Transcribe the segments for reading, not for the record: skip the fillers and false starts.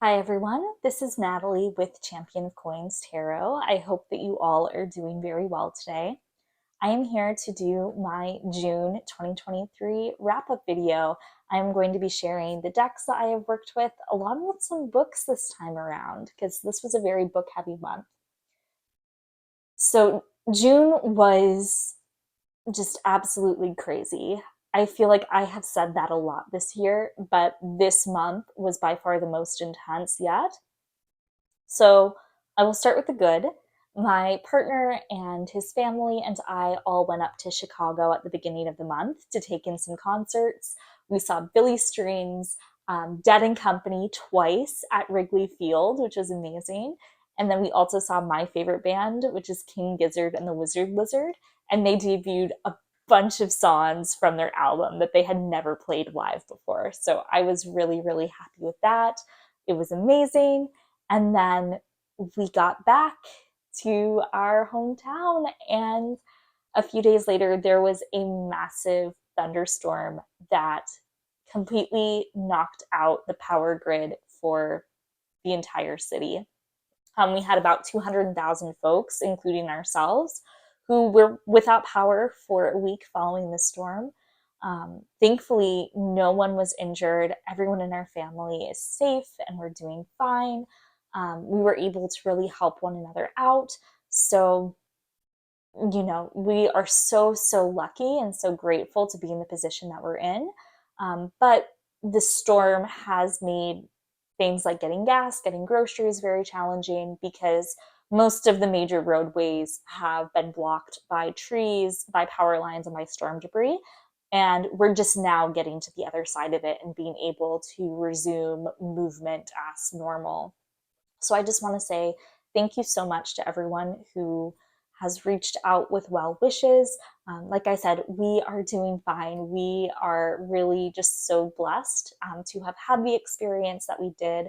Hi everyone, this is Natalie with Champion of Coins Tarot. I hope that you all are doing very well today. I am here to do my June 2023 wrap-up video. I'm going to be sharing the decks that I have worked with, along with some books this time around, because this was a very book-heavy month. So June was just absolutely crazy. I feel like I have said that a lot this year, but this month was by far the most intense yet. So I will start with the good. My partner and his family and I all went up to Chicago at the beginning of the month to take in some concerts. We saw Billy Strings, Dead and Company twice at Wrigley Field, which was amazing. And then we also saw my favorite band, which is King Gizzard and the Wizard Lizard. And they debuted a bunch of songs from their album that they had never played live before. So I was really, really happy with that. It was amazing. And then we got back to our hometown, and a few days later, there was a massive thunderstorm that completely knocked out the power grid for the entire city. We had about 200,000 folks, including ourselves, who were without power for a week following the storm. Thankfully, no one was injured. Everyone in our family is safe and we're doing fine. We were able to really help one another out. So, we are so, so lucky and so grateful to be in the position that we're in. But the storm has made things like getting gas, getting groceries very challenging because most of the major roadways have been blocked by trees, by power lines, and by storm debris. And we're just now getting to the other side of it and being able to resume movement as normal. So I just want to say thank you so much to everyone who has reached out with well wishes. Like I said, we are doing fine. We are really just so blessed to have had the experience that we did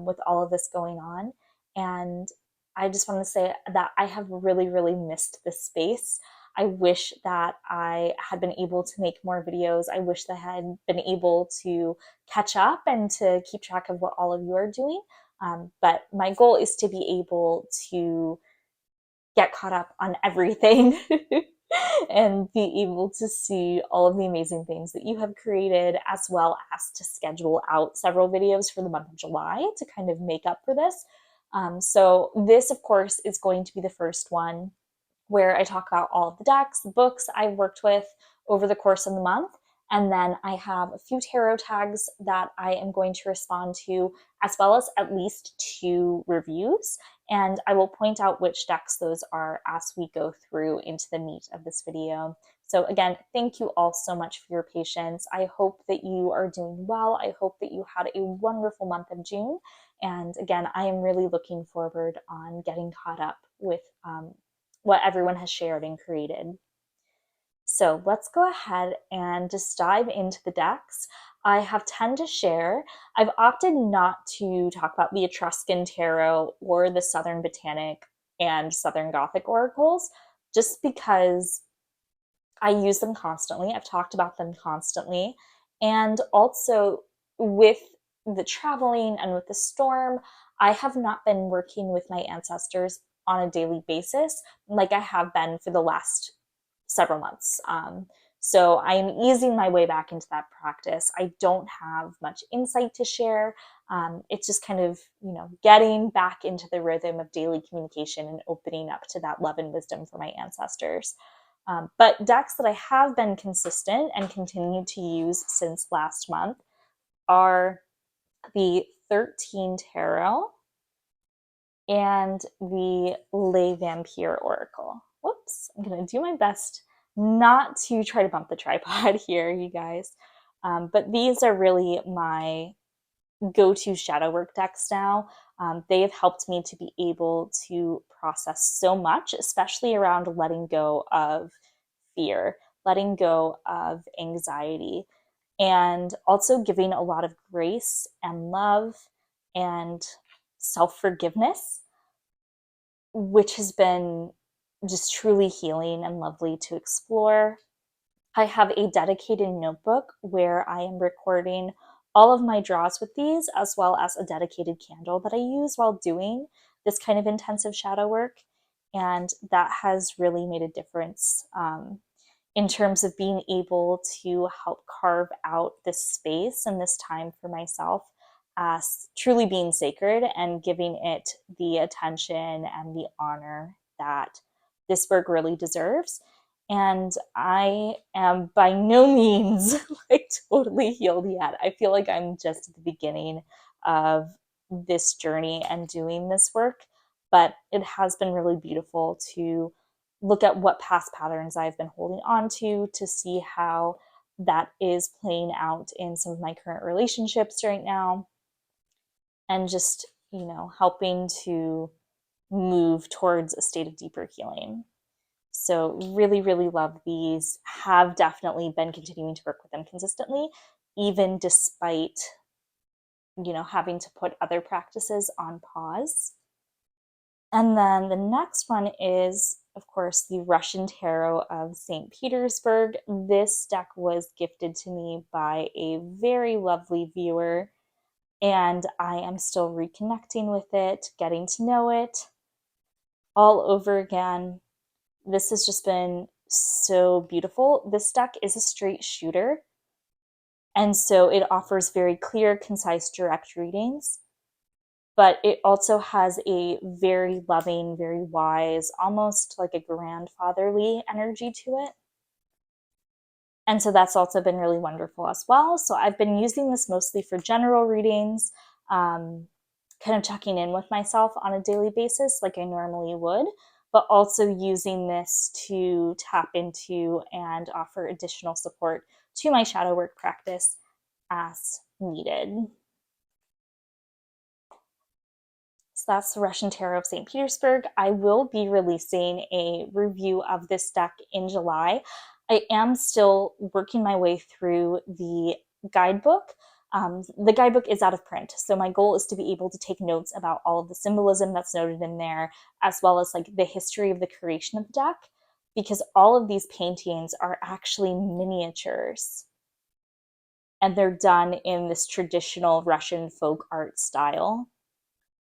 with all of this going on. And I just want to say that I have really, really missed this space. I wish that I had been able to make more videos. I wish that I had been able to catch up and to keep track of what all of you are doing. But my goal is to be able to get caught up on everything and be able to see all of the amazing things that you have created, as well as to schedule out several videos for the month of July to kind of make up for this. So this, of course, is going to be the first one where I talk about all of the decks, the books I've worked with over the course of the month. And then I have a few tarot tags that I am going to respond to, as well as at least 2 reviews. And I will point out which decks those are as we go through into the meat of this video. So again, thank you all so much for your patience. I hope that you are doing well. I hope that you had a wonderful month of June. And again, I am really looking forward on getting caught up with what everyone has shared and created. So let's go ahead and just dive into the decks. I have 10 to share. I've opted not to talk about the Etruscan Tarot or the Southern Botanic and Southern Gothic oracles, just because I use them constantly. I've talked about them constantly. And also with the traveling and with the storm, I have not been working with my ancestors on a daily basis like I have been for the last several months. So I'm easing my way back into that practice. I don't have much insight to share. It's just kind of, getting back into the rhythm of daily communication and opening up to that love and wisdom for my ancestors. But decks that I have been consistent and continue to use since last month are the XIII Tarot and the Les Vampire Oracle. Whoops, I'm going to do my best not to try to bump the tripod here, you guys. But these are really my go-to shadow work decks now. They have helped me to be able to process so much, especially around letting go of fear, letting go of anxiety, and also giving a lot of grace and love and self-forgiveness, which has been just truly healing and lovely to explore. I have a dedicated notebook where I am recording all of my draws with these, as well as a dedicated candle that I use while doing this kind of intensive shadow work. And that has really made a difference in terms of being able to help carve out this space and this time for myself as truly being sacred and giving it the attention and the honor that this work really deserves. And I am by no means like totally healed yet. I feel like I'm just at the beginning of this journey and doing this work, but it has been really beautiful to look at what past patterns I've been holding on to see how that is playing out in some of my current relationships right now, and just, helping to move towards a state of deeper healing. So really, really love these. Have definitely been continuing to work with them consistently, even despite, having to put other practices on pause. And then the next one is, of course, the Russian Tarot of St. Petersburg. This deck was gifted to me by a very lovely viewer, and I am still reconnecting with it, getting to know it all over again. This has just been so beautiful. This deck is a straight shooter, and so it offers very clear, concise, direct readings. But it also has a very loving, very wise, almost like a grandfatherly energy to it. And so that's also been really wonderful as well. So I've been using this mostly for general readings, kind of checking in with myself on a daily basis like I normally would, but also using this to tap into and offer additional support to my shadow work practice as needed. So that's the Russian Tarot of St. Petersburg. I will be releasing a review of this deck in July. I am still working my way through the guidebook. The guidebook is out of print, so my goal is to be able to take notes about all of the symbolism that's noted in there, as well as like the history of the creation of the deck, because all of these paintings are actually miniatures, and they're done in this traditional Russian folk art style,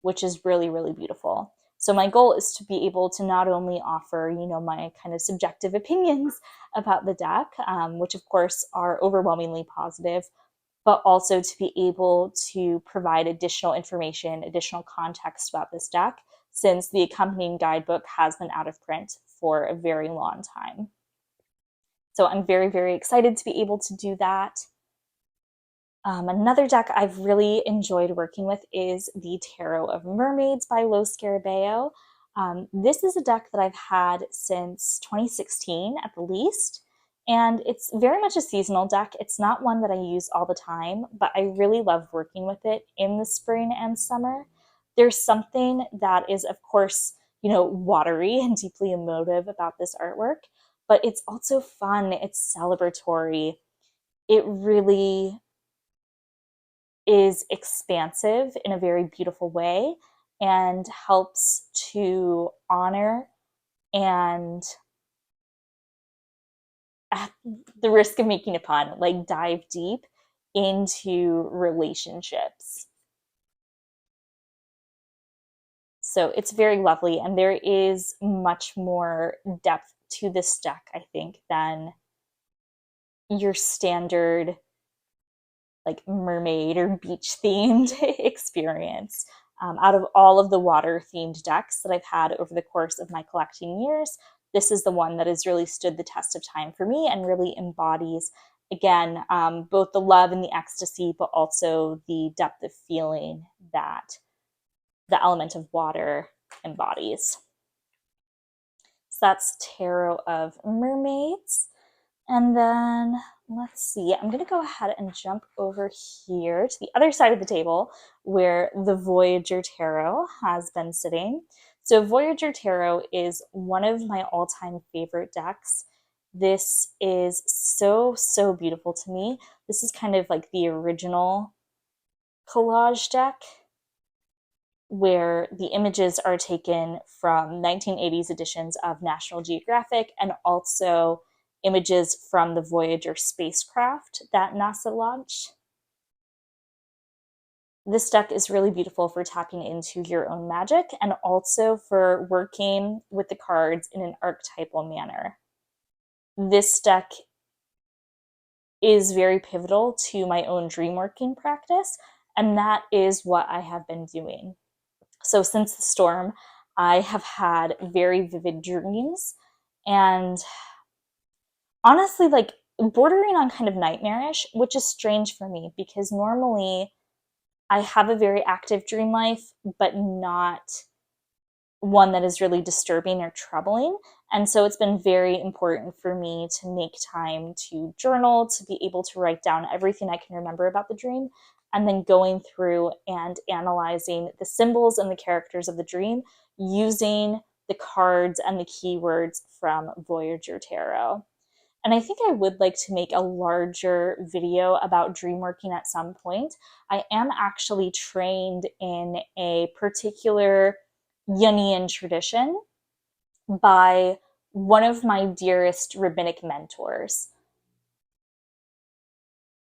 which is really, really beautiful. So my goal is to be able to not only offer, my kind of subjective opinions about the deck, which of course are overwhelmingly positive, but also to be able to provide additional information, additional context about this deck, since the accompanying guidebook has been out of print for a very long time. So I'm very, very excited to be able to do that. Another deck I've really enjoyed working with is the Tarot of Mermaids by Lo Scarabeo. This is a deck that I've had since 2016 at the least, and it's very much a seasonal deck. It's not one that I use all the time, but I really love working with it in the spring and summer. There's something that is, of course, watery and deeply emotive about this artwork, but it's also fun. It's celebratory. It really is expansive in a very beautiful way and helps to honor and, at the risk of making a pun, like dive deep into relationships. So it's very lovely, and there is much more depth to this deck, I think, than your standard like mermaid or beach themed experience. Out of all of the water themed decks that I've had over the course of my collecting years, this is the one that has really stood the test of time for me and really embodies, again, both the love and the ecstasy, but also the depth of feeling that the element of water embodies. So that's Tarot of Mermaids. And then let's see, I'm going to go ahead and jump over here to the other side of the table where the Voyager Tarot has been sitting. So Voyager Tarot is one of my all-time favorite decks. This is so, so beautiful to me. This is kind of like the original collage deck, where the images are taken from 1980s editions of National Geographic and also images from the Voyager spacecraft that NASA launched. This deck is really beautiful for tapping into your own magic and also for working with the cards in an archetypal manner. This deck is very pivotal to my own dream working practice, and that is what I have been doing. So since the storm, I have had very vivid dreams, and honestly, like bordering on kind of nightmarish, which is strange for me because normally I have a very active dream life, but not one that is really disturbing or troubling. And so it's been very important for me to make time to journal, to be able to write down everything I can remember about the dream, and then going through and analyzing the symbols and the characters of the dream using the cards and the keywords from Voyager Tarot. And I think I would like to make a larger video about dream working at some point. I am actually trained in a particular Jungian tradition by one of my dearest rabbinic mentors.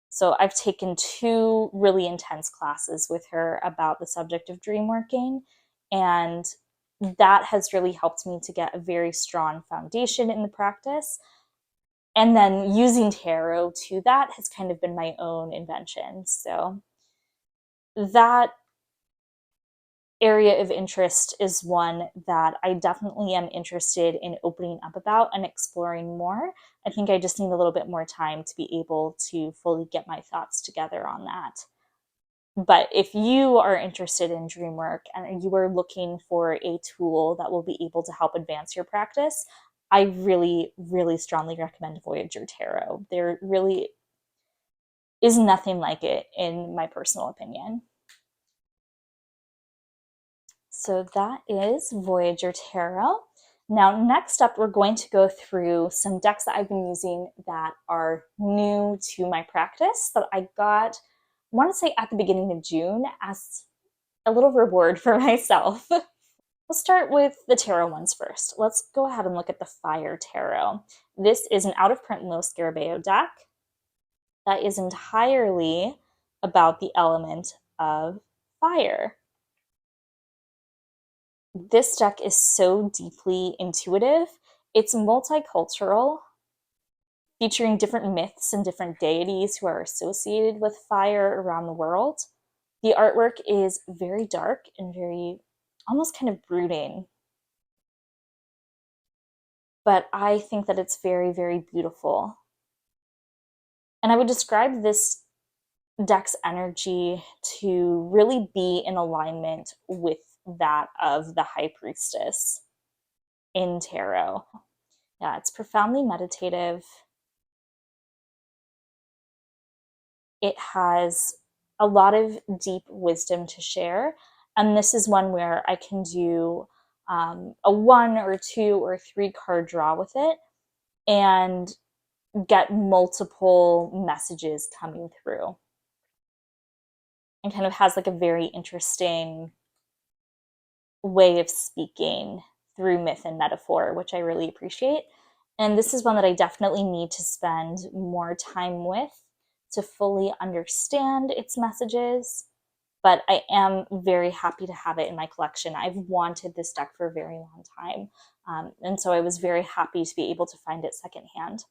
So I've taken 2 really intense classes with her about the subject of dream working, and that has really helped me to get a very strong foundation in the practice. And then using tarot to that has kind of been my own invention. So that area of interest is one that I definitely am interested in opening up about and exploring more. I think I just need a little bit more time to be able to fully get my thoughts together on that. But if you are interested in dream work and you are looking for a tool that will be able to help advance your practice, I really, really strongly recommend Voyager Tarot. There really is nothing like it, in my personal opinion. So that is Voyager Tarot. Now, next up, we're going to go through some decks that I've been using that are new to my practice that I got, I want to say at the beginning of June, as a little reward for myself. We'll start with the tarot ones first. Let's go ahead and look at the Fire Tarot. This is an out-of-print Lo Scarabeo deck that is entirely about the element of fire. This deck is so deeply intuitive. It's multicultural, featuring different myths and different deities who are associated with fire around the world. The artwork is very dark and very almost kind of brooding. But I think that it's very, very beautiful. And I would describe this deck's energy to really be in alignment with that of the High Priestess in tarot. Yeah, it's profoundly meditative. It has a lot of deep wisdom to share. And this is one where I can do a 1 or 2 or 3 card draw with it and get multiple messages coming through. And kind of has like a very interesting way of speaking through myth and metaphor, which I really appreciate. And this is one that I definitely need to spend more time with to fully understand its messages. But I am very happy to have it in my collection. I've wanted this deck for a very long time. And so I was very happy to be able to find it secondhand.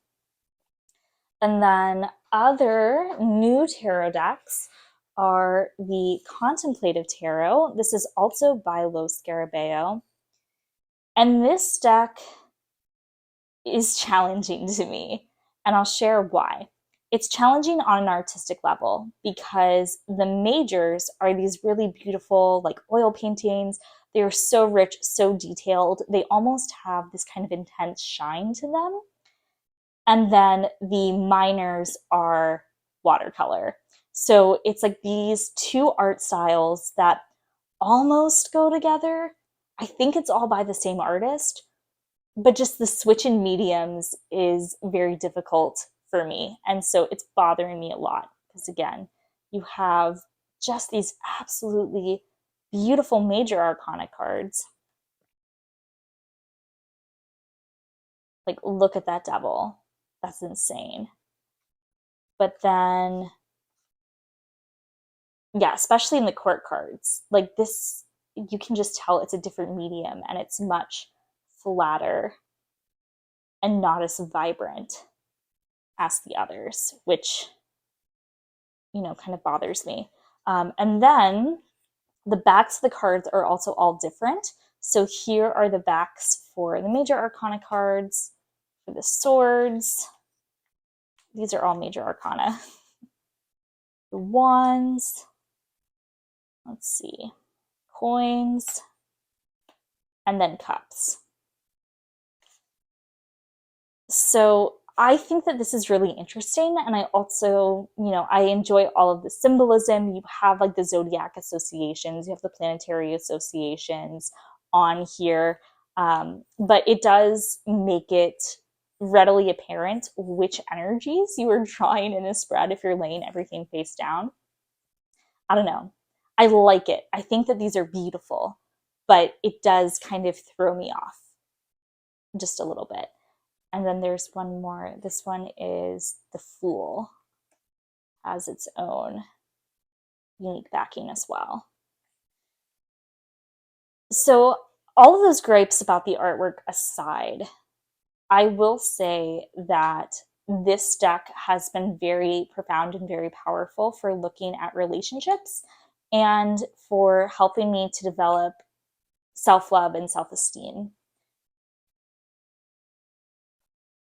And then other new tarot decks are the Contemplative Tarot. This is also by Lo Scarabeo. And this deck is challenging to me, and I'll share why. It's challenging on an artistic level because the majors are these really beautiful, like oil paintings. They are so rich, so detailed. They almost have this kind of intense shine to them. And then the minors are watercolor. So it's like these 2 art styles that almost go together. I think it's all by the same artist, but just the switch in mediums is very difficult for me. And so it's bothering me a lot because, again, you have just these absolutely beautiful major arcana cards. Like, look at that devil. That's insane. But then Yeah, especially in the court cards. Like this, you can just tell it's a different medium and it's much flatter and not as vibrant as the others, which, kind of bothers me. And then the backs of the cards are also all different. So here are the backs for the major arcana cards, for the swords. These are all major arcana. The wands, let's see, coins, and then cups. So I think that this is really interesting. And I also, I enjoy all of the symbolism. You have like the zodiac associations, you have the planetary associations on here. But it does make it readily apparent which energies you are drawing in a spread if you're laying everything face down. I don't know. I like it. I think that these are beautiful, but it does kind of throw me off just a little bit. And then there's one more. This one is the Fool, has its own unique backing as well. So all of those gripes about the artwork aside, I will say that this deck has been very profound and very powerful for looking at relationships and for helping me to develop self-love and self-esteem.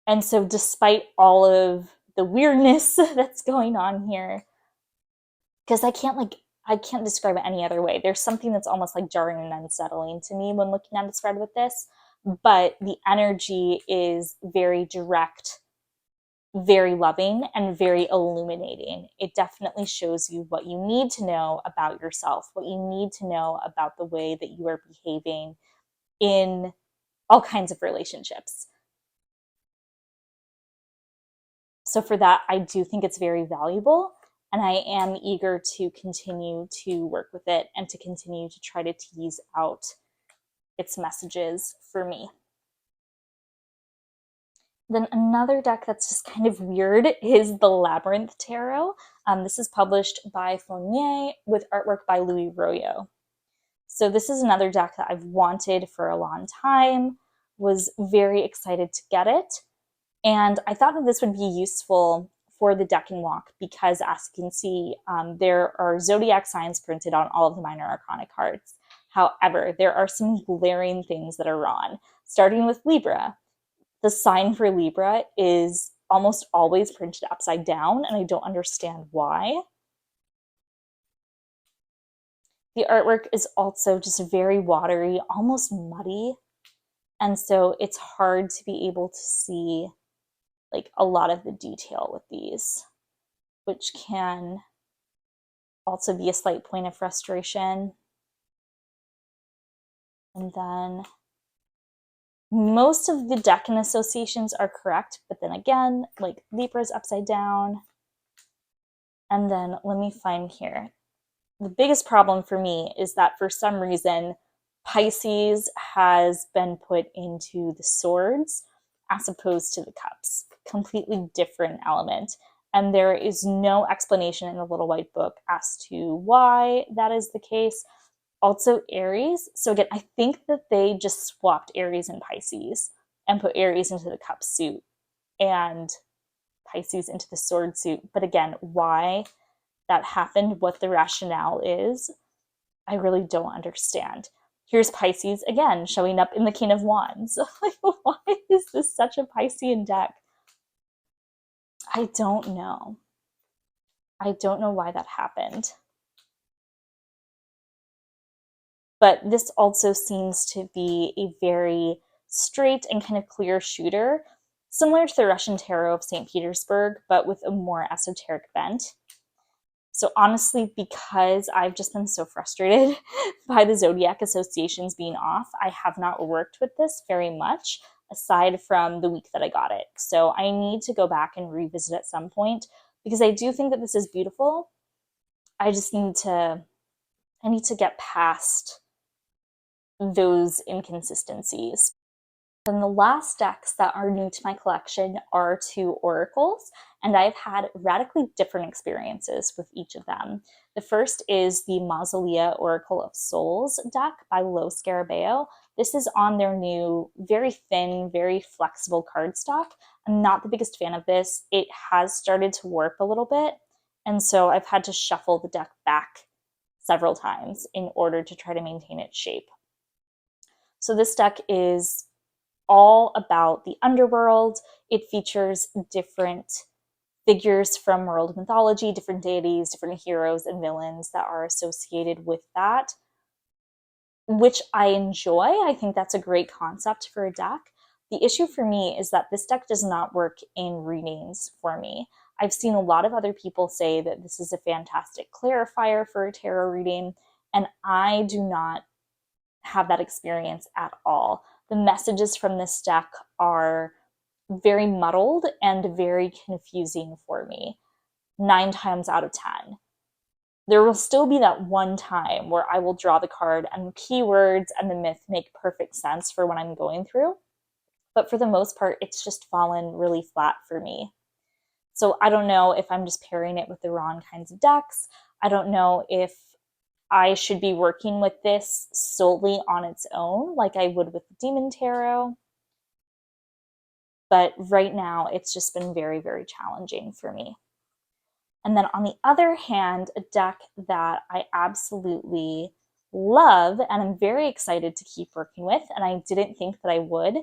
And so despite all of the weirdness that's going on here, because I can't describe it any other way. There's something that's almost like jarring and unsettling to me when looking at a spread with this, but the energy is very direct, very loving, and very illuminating. It definitely shows you what you need to know about yourself, what you need to know about the way that you are behaving in all kinds of relationships. So for that, I do think it's very valuable, and I am eager to continue to work with it and to continue to try to tease out its messages for me. Then another deck that's just kind of weird is the Labyrinth Tarot. This is published by Fournier with artwork by Louis Royo. So this is another deck that I've wanted for a long time, was very excited to get it. And I thought that this would be useful for the deck and walk because, as you can see, there are zodiac signs printed on all of the minor arcana cards. However, there are some glaring things that are wrong, starting with Libra. The sign for Libra is almost always printed upside down, and I don't understand why. The artwork is also just very watery, almost muddy, and so it's hard to be able to see like a lot of the detail with these, which can also be a slight point of frustration. And then most of the decan associations are correct, but then again, like Libra's upside down. And then let me find here. The biggest problem for me is that for some reason, Pisces has been put into the swords as opposed to the cups. Completely different element. And there is no explanation in the Little White Book as to why that is the case. Also Aries. So again, I think that they just swapped Aries and Pisces and put Aries into the cup suit and Pisces into the sword suit. But again, why that happened, what the rationale is, I really don't understand. Here's Pisces again showing up in the King of Wands. Like, why is this such a Piscean deck? I don't know. I don't know why that happened. But this also seems to be a very straight and kind of clear shooter, similar to the Russian Tarot of St. Petersburg, but with a more esoteric bent. So honestly, because I've just been so frustrated by the zodiac associations being off, I have not worked with this very much, aside from the week that I got it. So I need to go back and revisit at some point, because I do think that this is beautiful. I just need to get past those inconsistencies. Then the last decks that are new to my collection are 2 oracles, and I've had radically different experiences with each of them. The first is the Mausolea Oracle of Souls deck by Lo Scarabeo. This is on their new, very thin, very flexible cardstock. I'm not the biggest fan of this. It has started to warp a little bit, and so I've had to shuffle the deck back several times in order to try to maintain its shape. So this deck is all about the underworld. It features different figures from world mythology, different deities, different heroes and villains that are associated with that, which I enjoy. I think that's a great concept for a deck. The issue for me is that this deck does not work in readings for me. I've seen a lot of other people say that this is a fantastic clarifier for a tarot reading, and I do not have that experience at all. The messages from this deck are very muddled and very confusing for me, 9 times out of 10. There will still be that one time where I will draw the card and keywords and the myth make perfect sense for what I'm going through. But for the most part, it's just fallen really flat for me. So I don't know if I'm just pairing it with the wrong kinds of decks. I don't know if I should be working with this solely on its own, like I would with the Demon Tarot. But right now, it's just been very, very challenging for me. And then on the other hand, a deck that I absolutely love and I'm very excited to keep working with, and I didn't think that I would,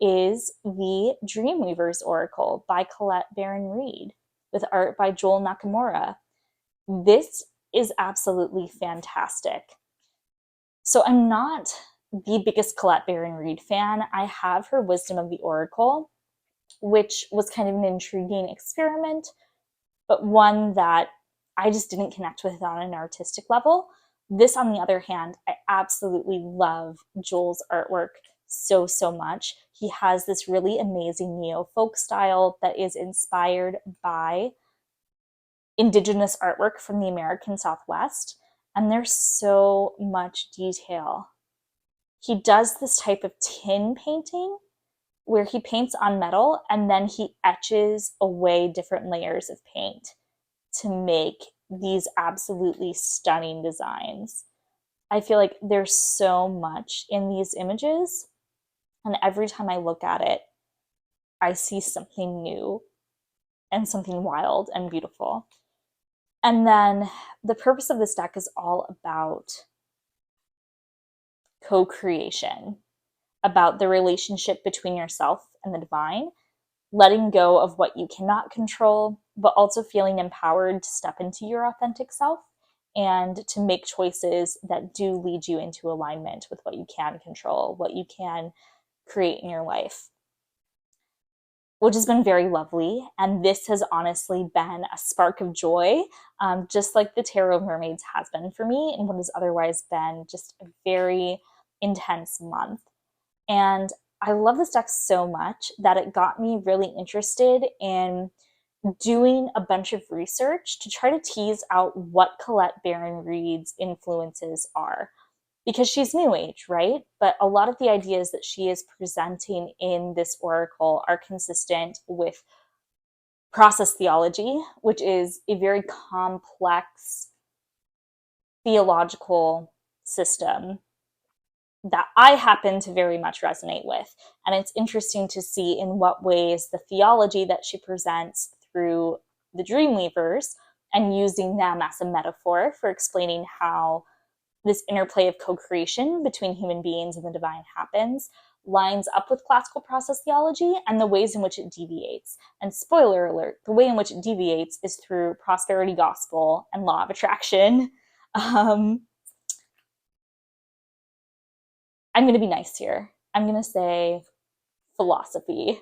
is the Dreamweavers Oracle by Colette Baron-Reid with art by Joel Nakamura. This is absolutely fantastic. So I'm not the biggest Colette Baron-Reid fan. I have her Wisdom of the Oracle, which was kind of an intriguing experiment, but one that I just didn't connect with on an artistic level. This, on the other hand, I absolutely love Joel's artwork so, so much. He has this really amazing neo-folk style that is inspired by indigenous artwork from the American Southwest, and there's so much detail. He does this type of tin painting where he paints on metal and then he etches away different layers of paint to make these absolutely stunning designs. I feel like there's so much in these images, and every time I look at it, I see something new and something wild and beautiful. And then the purpose of this deck is all about co-creation, about the relationship between yourself and the divine, letting go of what you cannot control, but also feeling empowered to step into your authentic self and to make choices that do lead you into alignment with what you can control, what you can create in your life, which has been very lovely. And this has honestly been a spark of joy, just like the Tarot of Mermaids has been for me in what has otherwise been just a very intense month. And I love this deck so much that it got me really interested in doing a bunch of research to try to tease out what Colette Baron-Reid's influences are. Because she's New Age, right? But a lot of the ideas that she is presenting in this oracle are consistent with process theology, which is a very complex theological system that I happen to very much resonate with. And it's interesting to see in what ways the theology that she presents through the Dreamweavers and using them as a metaphor for explaining how this interplay of co-creation between human beings and the divine happens lines up with classical process theology and the ways in which it deviates. And spoiler alert, the way in which it deviates is through prosperity gospel and law of attraction. I'm going to be nice here. I'm going to say philosophy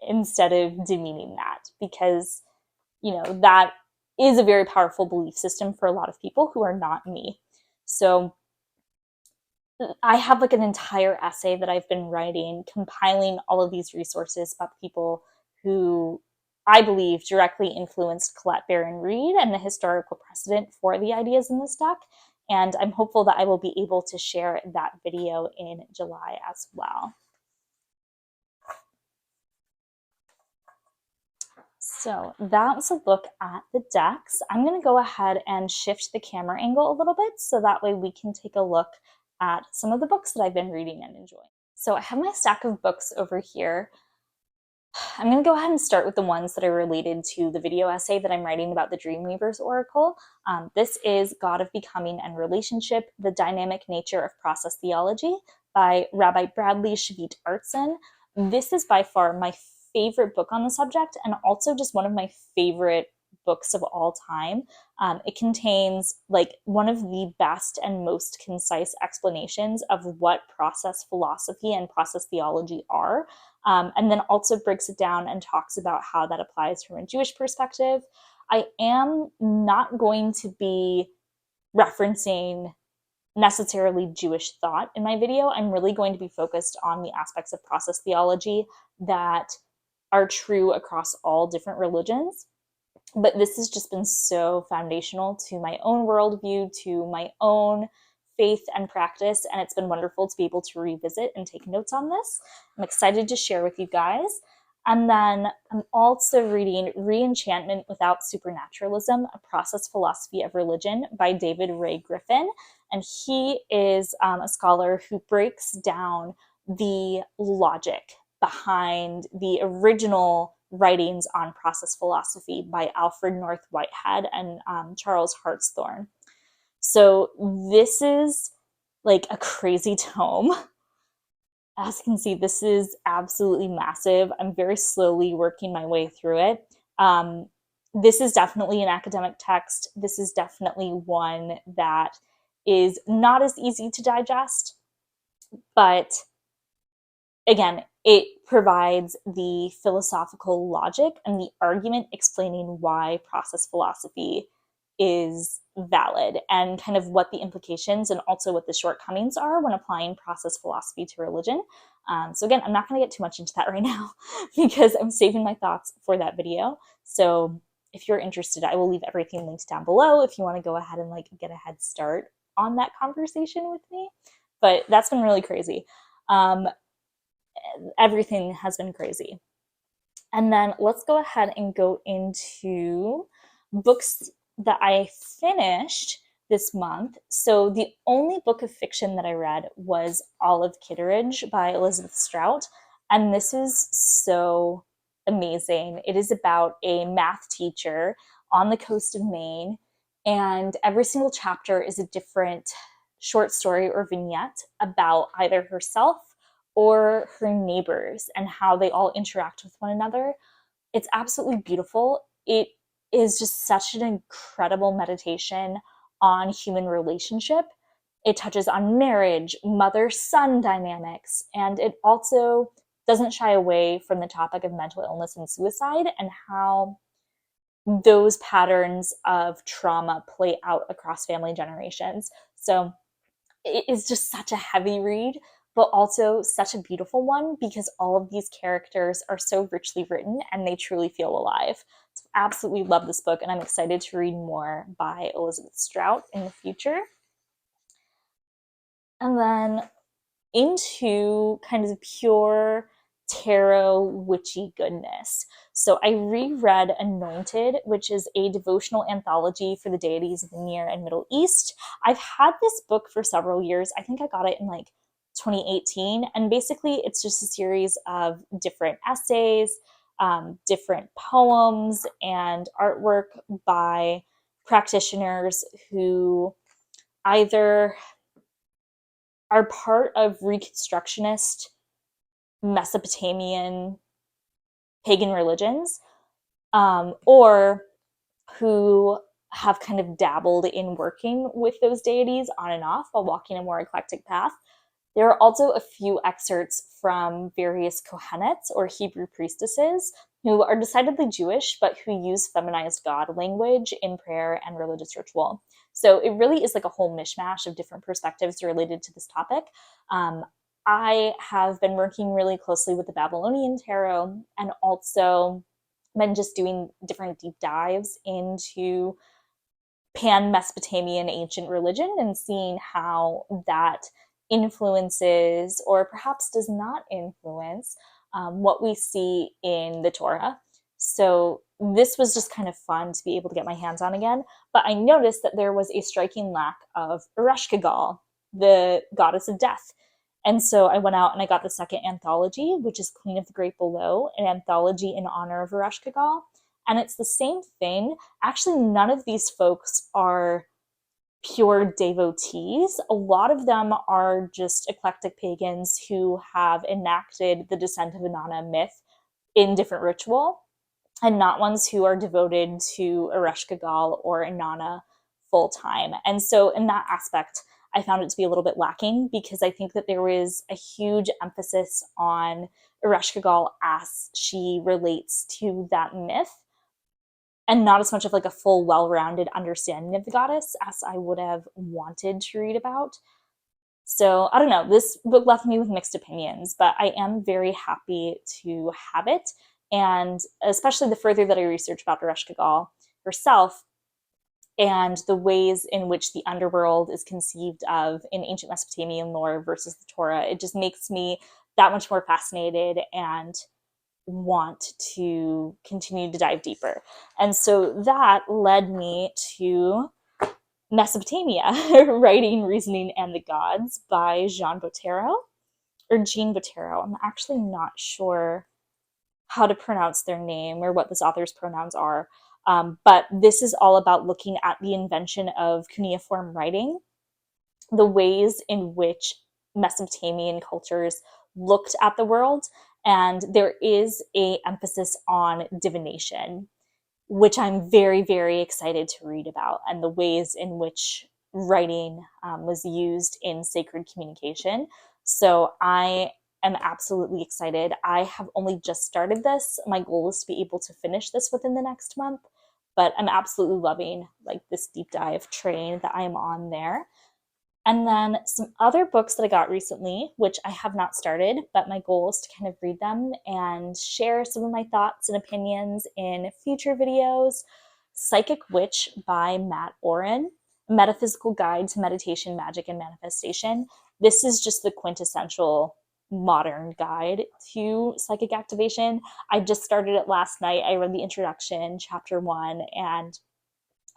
instead of demeaning that, because, you know, that is a very powerful belief system for a lot of people who are not me. So I have like an entire essay that I've been writing, compiling all of these resources about people who I believe directly influenced Colette Baron-Reid and the historical precedent for the ideas in this deck. And I'm hopeful that I will be able to share that video in July as well. So that was a look at the decks. I'm going to go ahead and shift the camera angle a little bit so that way we can take a look at some of the books that I've been reading and enjoying. So I have my stack of books over here. I'm going to go ahead and start with the ones that are related to the video essay that I'm writing about the Dreamweavers Oracle. This is God of Becoming and Relationship, The Dynamic Nature of Process Theology by Rabbi Bradley Shavit Artson. This is by far my favorite book on the subject and also just one of my favorite books of all time. It contains like one of the best and most concise explanations of what process philosophy and process theology are. And then also breaks it down and talks about how that applies from a Jewish perspective. I am not going to be referencing necessarily Jewish thought in my video. I'm really going to be focused on the aspects of process theology that are true across all different religions. But this has just been so foundational to my own worldview, to my own faith and practice, and it's been wonderful to be able to revisit and take notes on this. I'm excited to share with you guys. And then I'm also reading Reenchantment Without Supernaturalism, A Process Philosophy of Religion by David Ray Griffin. And he is a scholar who breaks down the logic behind the original writings on process philosophy by Alfred North Whitehead and Charles Hartshorne. So this is like a crazy tome. As you can see, this is absolutely massive. I'm very slowly working my way through it. This is definitely an academic text. This is definitely one that is not as easy to digest, but again, it provides the philosophical logic and the argument explaining why process philosophy is valid and kind of what the implications and also what the shortcomings are when applying process philosophy to religion. So again, I'm not going to get too much into that right now because I'm saving my thoughts for that video. So if you're interested, I will leave everything linked down below if you want to go ahead and like get a head start on that conversation with me. But that's been really crazy. Everything has been crazy. And then let's go ahead and go into books that I finished this month. So the only book of fiction that I read was Olive Kitteridge by Elizabeth Strout. And this is so amazing. It is about a math teacher on the coast of Maine. And every single chapter is a different short story or vignette about either herself or her neighbors and how they all interact with one another. It's absolutely beautiful. It is just such an incredible meditation on human relationship. It touches on marriage, mother-son dynamics, and it also doesn't shy away from the topic of mental illness and suicide and how those patterns of trauma play out across family generations. So it is just such a heavy read, but also such a beautiful one because all of these characters are so richly written and they truly feel alive. So I absolutely love this book and I'm excited to read more by Elizabeth Strout in the future. And then into kind of pure tarot witchy goodness. So I reread Anointed, which is a devotional anthology for the deities of the Near and Middle East. I've had this book for several years. I think I got it in like 2018. And basically it's just a series of different essays, different poems, and artwork by practitioners who either are part of Reconstructionist Mesopotamian pagan religions, or who have kind of dabbled in working with those deities on and off while walking a more eclectic path. There are also a few excerpts from various Kohenets or Hebrew priestesses who are decidedly Jewish, but who use feminized God language in prayer and religious ritual. So it really is like a whole mishmash of different perspectives related to this topic. I have been working really closely with the Babylonian Tarot and also been just doing different deep dives into pan-Mesopotamian ancient religion and seeing how that influences or perhaps does not influence what we see in the Torah. So this was just kind of fun to be able to get my hands on again. But I noticed that there was a striking lack of Ereshkigal, the goddess of death. And so I went out and I got the second anthology, which is Queen of the Great Below, an anthology in honor of Ereshkigal. And it's the same thing. Actually, none of these folks are pure devotees. A lot of them are just eclectic pagans who have enacted the descent of Inanna myth in different ritual, and not ones who are devoted to Ereshkigal or Inanna full time. And so in that aspect, I found it to be a little bit lacking, because I think that there was a huge emphasis on Ereshkigal as she relates to that myth, and not as much of like a full, well-rounded understanding of the goddess as I would have wanted to read about. So I don't know, this book left me with mixed opinions, but I am very happy to have it. And especially the further that I research about Ereshkigal herself and the ways in which the underworld is conceived of in ancient Mesopotamian lore versus the Torah, it just makes me that much more fascinated and want to continue to dive deeper. And so that led me to Mesopotamia, Writing, Reasoning, and the Gods by Jean Bottero, or Jean Bottero. I'm actually not sure how to pronounce their name or what this author's pronouns are. But this is all about looking at the invention of cuneiform writing, the ways in which Mesopotamian cultures looked at the world, and there is a emphasis on divination, which I'm very, very excited to read about, and the ways in which writing was used in sacred communication. So I am absolutely excited. I have only just started this. My goal is to be able to finish this within the next month, but I'm absolutely loving like this deep dive train that I am on there. And then some other books that I got recently, which I have not started, but my goal is to kind of read them and share some of my thoughts and opinions in future videos. Psychic Witch by Matt Oren, a metaphysical guide to meditation, magic, and manifestation. This is just the quintessential modern guide to psychic activation. I just started it last night. I read the introduction, chapter 1, and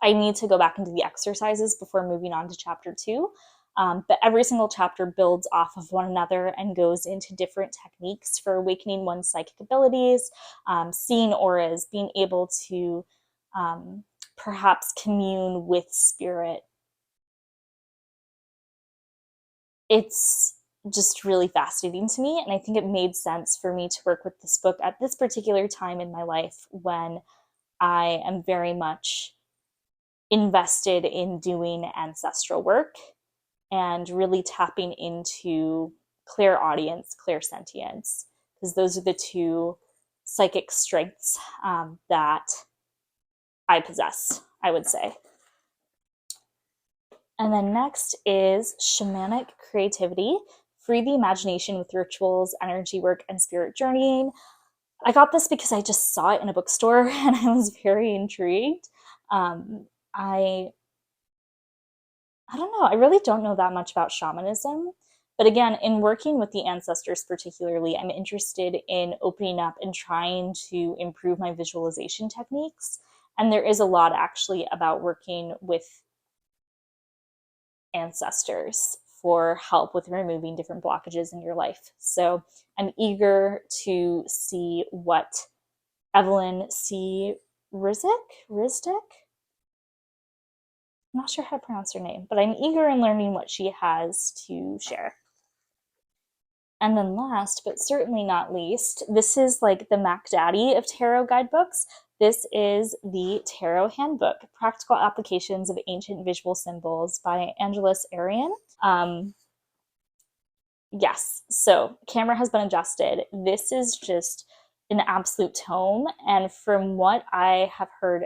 I need to go back into the exercises before moving on to chapter 2. But every single chapter builds off of one another and goes into different techniques for awakening one's psychic abilities, seeing auras, being able to perhaps commune with spirit. It's just really fascinating to me, and I think it made sense for me to work with this book at this particular time in my life when I am very much invested in doing ancestral work and really tapping into clairaudience, clairsentience, because those are the two psychic strengths that I possess, I would say. And then next is Shamanic Creativity, Free the Imagination with Rituals, Energy Work, and Spirit Journeying. I got this because I just saw it in a bookstore and I was very intrigued. I don't know. I really don't know that much about shamanism. But again, in working with the ancestors particularly, I'm interested in opening up and trying to improve my visualization techniques. And there is a lot actually about working with ancestors for help with removing different blockages in your life. So I'm eager to see what Evelyn C. Rizdick? I'm not sure how to pronounce her name, but I'm eager in learning what she has to share. And then last, but certainly not least, this is like the Mac Daddy of tarot guidebooks. This is the Tarot Handbook, Practical Applications of Ancient Visual Symbols by Angeles Arian. Yes, so camera has been adjusted. This is just an absolute tome. And from what I have heard,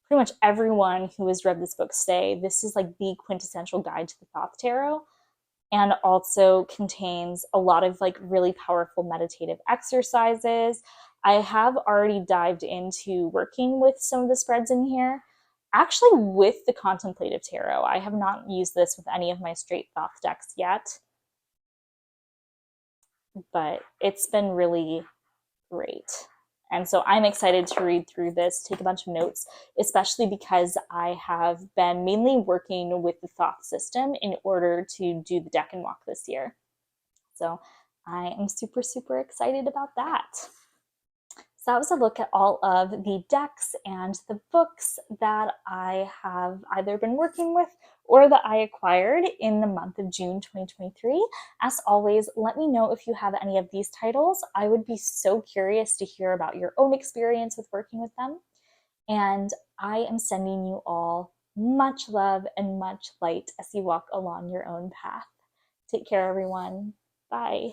pretty much everyone who has read this book say this is like the quintessential guide to the Thoth Tarot, and also contains a lot of like really powerful meditative exercises. I have already dived into working with some of the spreads in here, actually with the Contemplative Tarot. I have not used this with any of my straight Thoth decks yet, but it's been really great. And so I'm excited to read through this, take a bunch of notes, especially because I have been mainly working with the Thoth system in order to do the deck and walk this year. So I am super, super excited about that. So that was a look at all of the decks and the books that I have either been working with or that I acquired in the month of June 2023. As always, let me know if you have any of these titles. I would be so curious to hear about your own experience with working with them. And I am sending you all much love and much light as you walk along your own path. Take care, everyone. Bye.